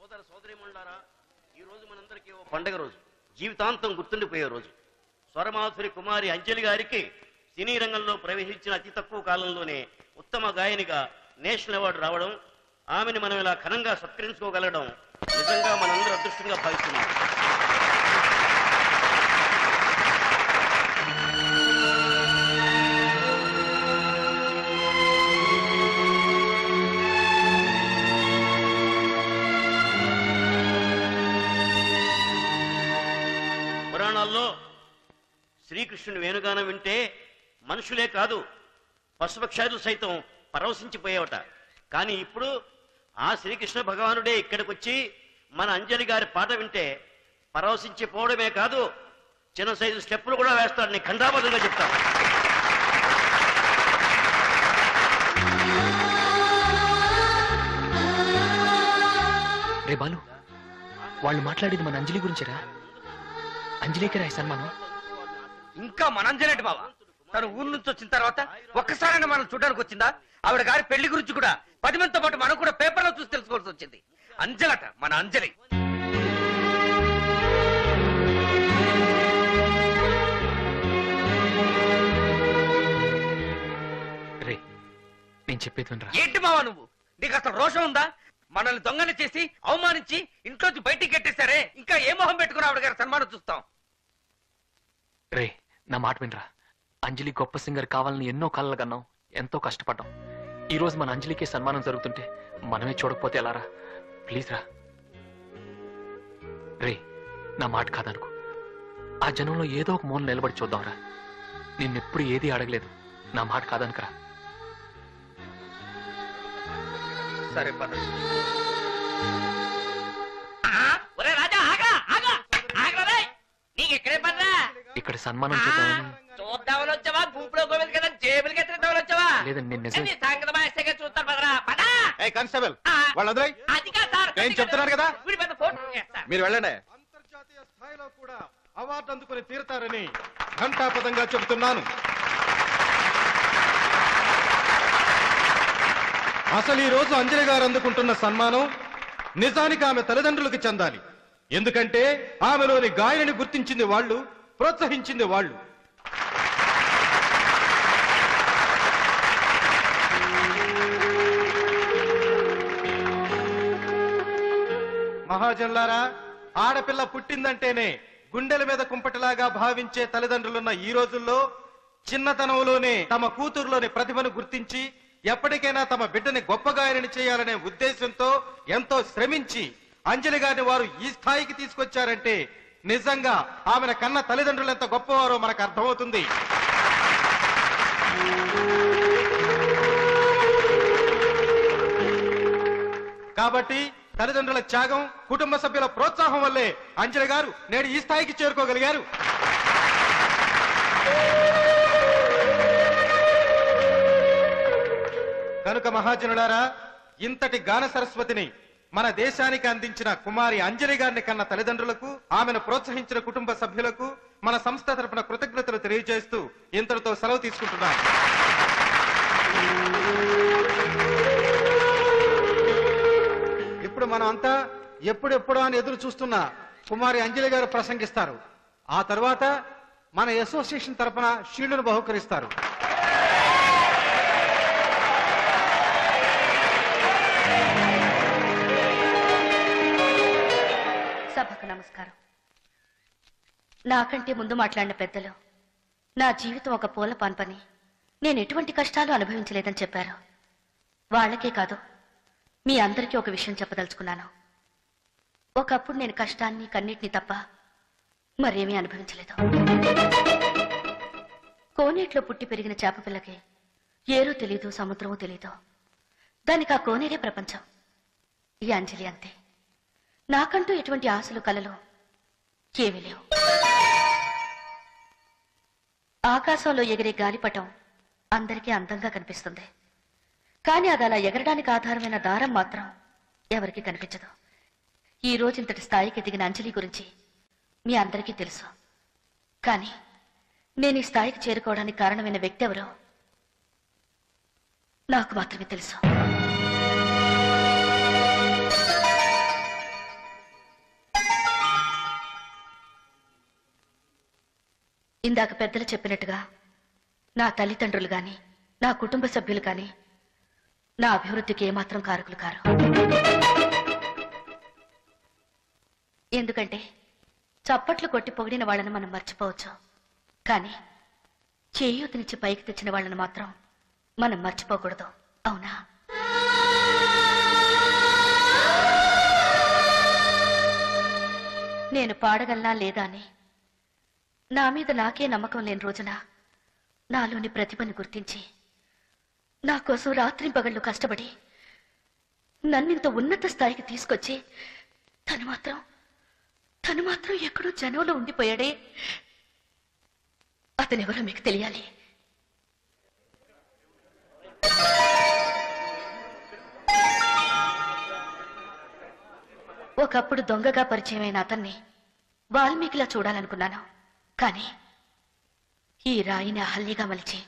సోదర సోదరీమణులారా, ఈ రోజు మనందరికీ ఓ పండగ రోజు, జీవితాంతం గుర్తుండిపోయే రోజు. స్వరమాధురి కుమారి అంజలి గారికి సినీ రంగంలో ప్రవేశించిన అతి తక్కువ కాలంలోనే ఉత్తమ గాయనిగా నేషనల్ అవార్డు రావడం, ఆమెను మనం ఇలా ఘనంగా సత్కరించుకోగలగడం నిజంగా మనందరూ అదృష్టంగా భావిస్తున్నాం. పురాణాల్లో శ్రీకృష్ణుని వేణుగానం వింటే మనుషులే కాదు పశుపక్షాదులు సైతం పరవశించిపోయేవట. కానీ ఇప్పుడు ఆ శ్రీకృష్ణ భగవానుడే ఇక్కడికి వచ్చి మన అంజలి గారి పాట వింటే పరవశించిపోవడమే కాదు, చిన్న సైజు స్టెప్పులు కూడా వేస్తాడని ఖండాబద్ధంగా చెప్తాను. రే బాలు, వాళ్ళు మాట్లాడేది మన అంజలి గురించిరా. అంజలికి రా సన్మానం. ఇంకా మన అంజలేటి బావా, తను ఊరు నుంచి వచ్చిన తర్వాత ఒక్కసారైనా మనం చూడడానికి వచ్చిందా? ఆవిడ గారి పెళ్లి గురించి కూడా 10 మందితో పాటు మనం కూడా పేపర్లో చూసి తెలుసుకోవాల్సి వచ్చింది. అంజలట, మన అంజలి. రే, నేను చెప్పేది వినరా. ఏంటి మావా నువ్వు? నీకు అసలు రోషం ఉందా? మనల్ని దొంగని చేసి అవమానించి ఇంట్లోంచి బయటికి కట్టేశారే, ఇంకా ఏ మొహం పెట్టుకుని ఆవిడ గారి సన్మానం చూస్తాం? రే, నా మాట వినరా. అంజలి గొప్ప సింగర్ కావాలని ఎన్నో కలలు కన్నాం, ఎంతో కష్టపడ్డాం. ఈ రోజు మన అంజలికే సన్మానం జరుగుతుంటే మనమే చూడకపోతే ఎలారా? ప్లీజ్ రా. రే, నా మాట కాదనుకో. ఆ జనంలో ఏదో ఒక మూల నిలబడి చూద్దాంరా. నిన్నెప్పుడు ఏది అడగలేదు, నా మాట కాదనుకరా. సరే పద. ఇక్కడ సన్మానం చేద్దామని. చూద్దామని వచ్చావా? గుంపులో గోవింద్ కదా జేబులకి ఎత్తుకుదామని వచ్చావా? లేదండి, నేను నిజం. చూస్తారు పదరా పద. కానిస్టేబుల్, వాళ్ళందరూ నేను చెప్తున్నాను కదా, మీరు వెళ్ళండి. అంతర్జాతీయ స్థాయిలో కూడా అవార్డు అందుకుని తీరుతారని ఘంటాపదంగా చెబుతున్నాను. అసలు ఈ రోజు అంజలి గారు అందుకుంటున్న సన్మానం నిజానికి ఆమె తల్లిదండ్రులకు చెందాలి. ఎందుకంటే ఆమెలోని గాయని గుర్తించింది వాళ్ళు, ప్రోత్సహించింది వాళ్ళు. మహాజనులారా, ఆడపిల్ల పుట్టిందంటేనే గుండెల మీద కుంపటిలాగా భావించే తల్లిదండ్రులున్న ఈ రోజుల్లో చిన్నతనంలోనే తమ కూతురులోని ప్రతిభను గుర్తించి ఎప్పటికైనా తమ బిడ్డని గొప్ప గాయని చేయాలనే ఉద్దేశంతో ఎంతో శ్రమించి అంజలి గారిని వారు ఈ స్థాయికి తీసుకొచ్చారంటే నిజంగా ఆమెను కన్న తల్లిదండ్రులు ఎంత గొప్పవారో మనకు అర్థమవుతుంది. కాబట్టి తల్లిదండ్రుల త్యాగం, కుటుంబ సభ్యుల ప్రోత్సాహం వల్లే అంజలి గారు నేడు ఈ స్థాయికి చేరుకోగలిగారు. కనుక మహాజనులారా, ఇంతటి గాన సరస్వతిని మన దేశానికి అందించిన కుమారి అంజలి గారిని కన్న తల్లిదండ్రులకు, ఆమెను ప్రోత్సహించిన కుటుంబ సభ్యులకు మన సంస్థ తరపున కృతజ్ఞతలు తెలియజేస్తూ ఇంతటితో సెలవు తీసుకుంటున్నాం. ఇప్పుడు మనం అంతా ఎప్పుడెప్పుడు అని ఎదురు చూస్తున్న కుమారి అంజలి గారు ప్రసంగిస్తారు. ఆ తర్వాత మన అసోసియేషన్ తరపున షీల్డ్ను బహుకరిస్తారు. సభకు నమస్కారం. నాకంటే ముందు మాట్లాడిన పెద్దలు నా జీవితం ఒక పూల పాన్పని, నేను ఎటువంటి కష్టాలు అనుభవించలేదని చెప్పారు. వాళ్ళకే కాదు, మీ అందరికీ ఒక విషయం చెప్పదలుచుకున్నాను. ఒకప్పుడు నేను కష్టాన్ని, కన్నీటిని తప్ప మరేమీ అనుభవించలేదు. కోనేట్లో పుట్టి పెరిగిన చేప పిల్లకి ఏరూ తెలీదు, సముద్రమూ తెలీదు. దానికి ఆ కోనేరే ప్రపంచం. ఈ అంజలి అంతే. నాకంటూ ఎటువంటి ఆశలు, కలలు ఏమీ లేవు. ఆకాశంలో ఎగిరే గాలిపటం అందరికీ అందంగా కనిపిస్తుంది. కానీ అది అలా ఎగరడానికి ఆధారమైన దారం మాత్రం ఎవరికీ కనిపించదు. ఈ రోజు ఇంతటి స్థాయికి ఎదిగిన అంజలి గురించి మీ అందరికీ తెలుసు. కానీ నేను ఈ స్థాయికి చేరుకోవడానికి కారణమైన వ్యక్తి ఎవరో నాకు మాత్రమే తెలుసు. ఇందాక పెద్దలు చెప్పినట్టుగా నా తల్లిదండ్రులు గాని నా కుటుంబ సభ్యులు కానీ నా అభివృద్ధికి ఏమాత్రం కారకులు కారు. ఎందుకంటే చప్పట్లు కొట్టి పొగిడిన వాళ్ళని మనం మర్చిపోవచ్చు, కానీ చేయూతనిచ్చి పైకి తెచ్చిన వాళ్ళని మాత్రం మనం మర్చిపోకూడదు. అవునా? నేను పాడగలనా లేదా అని నా మీద నాకే నమ్మకం లేని రోజున నాలోని ప్రతిభను గుర్తించి నా కోసం రాత్రింపగళ్ళు కష్టపడి నన్నింత ఉన్నత స్థాయికి తీసుకొచ్చి తను మాత్రం ఎక్కడో జనంలో ఉండిపోయాడే. అతనెవరో మీకు తెలియాలి. ఒకప్పుడు దొంగగా పరిచయమైన అతన్ని వాల్మీకిలా చూడాలనుకున్నాను, కానీ ఈ రాయిని అహల్యగా మలిచి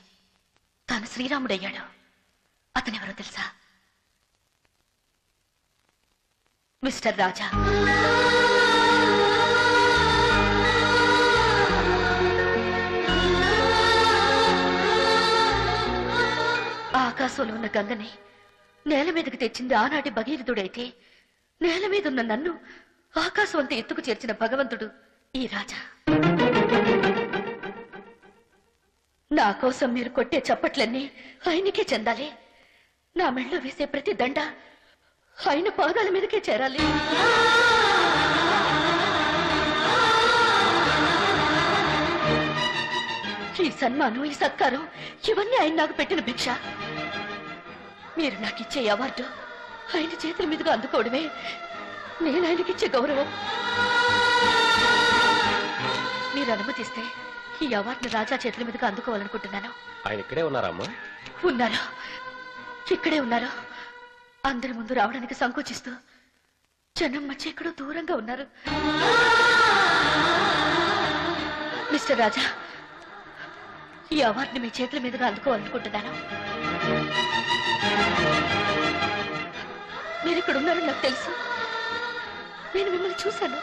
తాను శ్రీరాముడయ్యాడు. అతనెవరో తెలుసా? మిస్టర్ రాజా. ఆకాశంలో ఉన్న గంగని నేల మీదకి తెచ్చింది ఆనాటి భగీరథుడైతే, నేల మీద ఉన్న నన్ను ఆకాశం అంతా ఎత్తుకు చేర్చిన భగవంతుడు ఈ రాజా. నా కోసం మీరు కొట్టే చప్పట్లన్నీ ఆయనకే చెందాలి. నా మెళ్ళో వేసే ప్రతి దండ ఆయన పాదాల మీదకే చేరాలి. ఈ సన్మానం, ఈ సత్కారం ఇవన్నీ ఆయన నాకు పెట్టిన భిక్ష. మీరు నాకు ఇచ్చే అవార్డు ఆయన చేతుల మీదుగా అందుకోవడమే నేను ఆయనకిచ్చే గౌరవం. మీరు అనుమతిస్తే ఈ అవార్డును రాజా చేతుల మీదుగా అందుకోవాలనుకుంటున్నాను. ఆయన ఇక్కడే ఉన్నారమ్మా? ఉన్నారు, ఇక్కడే ఉన్నారు. అందరి ముందు రావడానికి సంకోచిస్తూ జనం మధ్య ఎక్కడో దూరంగా ఉన్నారు. మిస్టర్ రాజా, ఈ అవార్డుని మీ చేతుల మీదుగా అందుకోవాలనుకుంటున్నాను. మీరు ఇక్కడ ఉన్నారని నాకు తెలుసు. నేను మిమ్మల్ని చూశాను.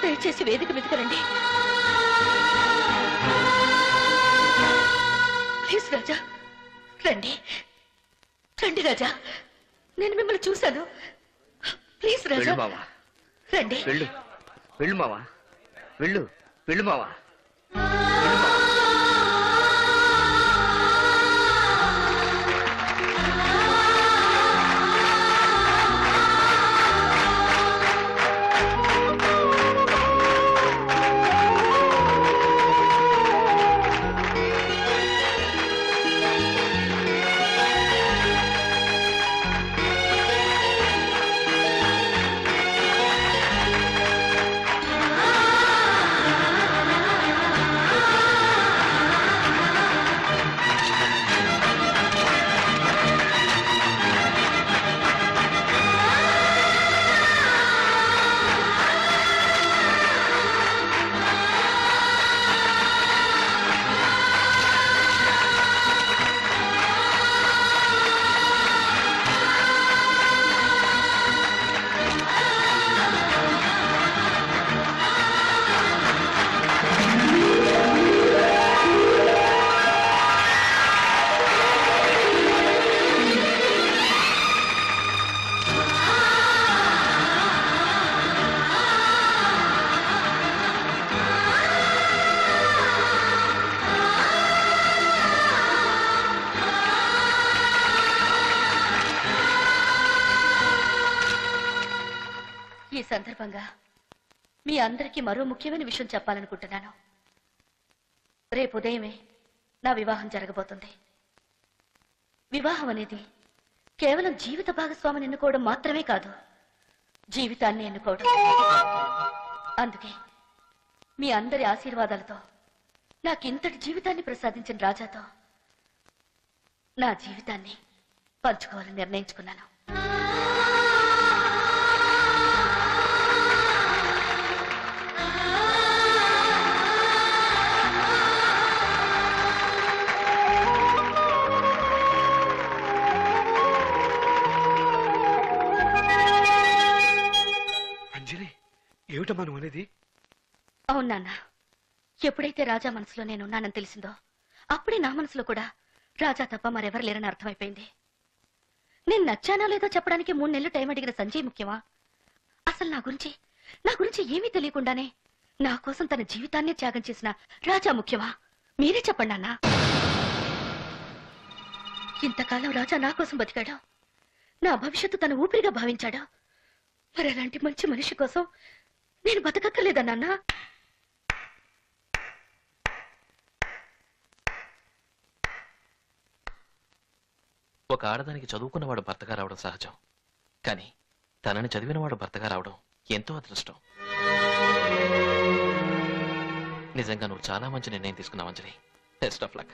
దయచేసి వేదిక మీదకి రండి. ప్లీజ్ రాజా, రండి రండి రాజా, నేను మిమ్మల్ని చూశాను. ప్లీజ్ రాజా రండి. వెళ్ళు వెళ్ళు మావా, వెళ్ళు వెళ్ళు మావా. ఈ సందర్భంగా మీ అందరికీ మరో ముఖ్యమైన విషయం చెప్పాలనుకుంటున్నాను. రేపు ఉదయమే నా వివాహం జరగబోతుంది. వివాహం అనేది కేవలం జీవిత భాగస్వామిని ఎన్నుకోవడం మాత్రమే కాదు, జీవితాన్ని ఎన్నుకోవడం. అందుకే మీ అందరి ఆశీర్వాదాలతో నాకు ఇంతటి జీవితాన్ని ప్రసాదించిన రాజాతో నా జీవితాన్ని పంచుకోవాలని నిర్ణయించుకున్నాను. ఏమిటమ్మా నువ్వు అనేది? అవును నాన్న, ఎప్పుడైతే రాజా మనసులో నేనున్నానని తెలిసిందో అప్పుడే నా మనసులో కూడా రాజా తప్ప మరెవరు లేరని అర్థమైపోయింది. నేను నచ్చానా లేదో చెప్పడానికి 3 నెలలు టైం అడిగిన సంజయ్ ముఖ్యమా? అసలు నా గురించి ఏమీ తెలియకుండానే నా కోసం తన జీవితాన్ని త్యాగం చేసిన రాజా ముఖ్యమా? మీరే చెప్పండి అన్నా. ఇంతకాలం రాజా నా కోసం బతికాడు, నా భవిష్యత్తు తన ఊపిరిగా భావించాడు. మరి అలాంటి మంచి మనిషి కోసం నేను బతకక్కర్లేదన్నా. ఒక ఆడదానికి చదువుకున్నవాడు భర్తగా రావడం సహజం, కానీ తనని చదివినవాడు భర్తగా రావడం ఎంతో అదృష్టం. నిజంగా నువ్వు చాలా మంచి నిర్ణయం తీసుకున్నావు అంజలి. Best of luck.